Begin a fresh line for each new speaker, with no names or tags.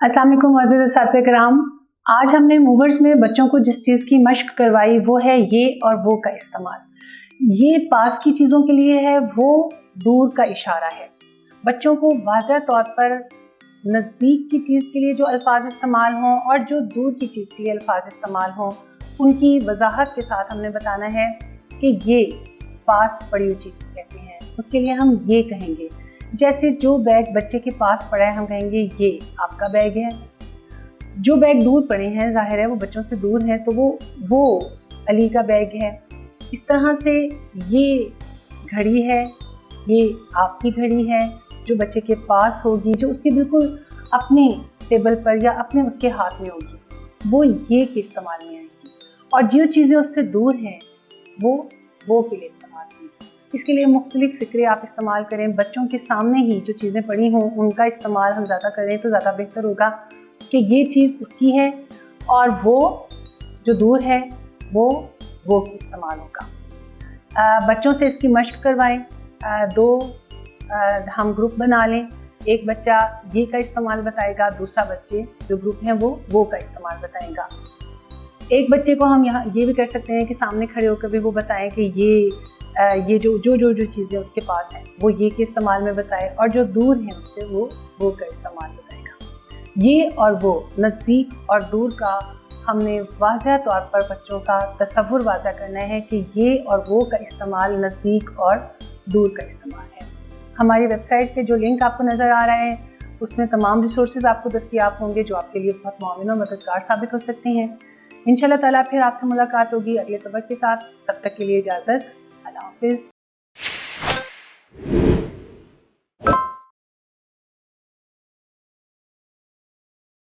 अस्सलाम वालेकुम मुअज़्ज़िज़ असातिज़ा किराम। आज हमने मूवर्स में बच्चों को जिस चीज़ की मश्क करवाई वो है ये और वो का इस्तेमाल। ये पास की चीज़ों के लिए है, वो दूर का इशारा है। बच्चों को वाज़ह तौर पर नज़दीक की चीज़ के लिए जो अल्फाज इस्तेमाल हों और जो दूर की चीज़ के लिए अल्फाज इस्तेमाल हों उनकी वजाहत के साथ हमने बताना है कि ये पास पड़ी हुई चीज़ को कहते हैं। उसके लिए हम ये कहेंगे, जैसे जो बैग बच्चे के पास पड़ा है हम कहेंगे ये आपका बैग है। जो बैग दूर पड़े हैं जाहिर है वो बच्चों से दूर है तो वो अली का बैग है। इस तरह से ये घड़ी है, ये आपकी घड़ी है जो बच्चे के पास होगी, जो उसके बिल्कुल अपने टेबल पर या अपने उसके हाथ में होगी, वो ये के इस्तेमाल में आएगी। और जो चीज़ें उससे दूर हैं वो के लिए इस्तेमाल होंगी। इसके लिए मुख्तलिफ फ़िक्रे आप इस्तेमाल करें। बच्चों के सामने ही जो चीज़ें पड़ी हों उनका इस्तेमाल हम ज़्यादा करें तो ज़्यादा बेहतर होगा कि ये चीज़ उसकी है और वो जो दूर है वो की इस्तेमाल होगा। बच्चों से इसकी मशक करवाएं। दो हम ग्रुप बना लें, एक बच्चा ये का इस्तेमाल बताएगा, दूसरा बच्चे जो ग्रुप हैं वो का इस्तेमाल बताएगा। एक बच्चे को हम यहाँ ये भी कर सकते हैं कि सामने खड़े होकर भी वो बताएं कि ये जो चीज़ें उसके पास हैं वो ये के इस्तेमाल में बताए और जो दूर हैं उससे वो का इस्तेमाल बताएगा। ये और वो, नज़दीक और दूर का हमने वाज़ह तौर पर बच्चों का तसव्वुर वाज़ह करना है कि ये और वो का इस्तेमाल नज़दीक और दूर का इस्तेमाल है। हमारी वेबसाइट पे जो लिंक आपको नज़र आ रहा है उसमें तमाम रिसोर्सेज आपको दस्तयाब होंगे जो आपके लिए बहुत मुआविन और मददगार साबित हो सकते हैं। इंशाल्लाह ताला फिर आपसे मुलाकात होगी अगले सबक के साथ। तब तक के लिए इजाज़त, अल्लाह हाफ़िज़।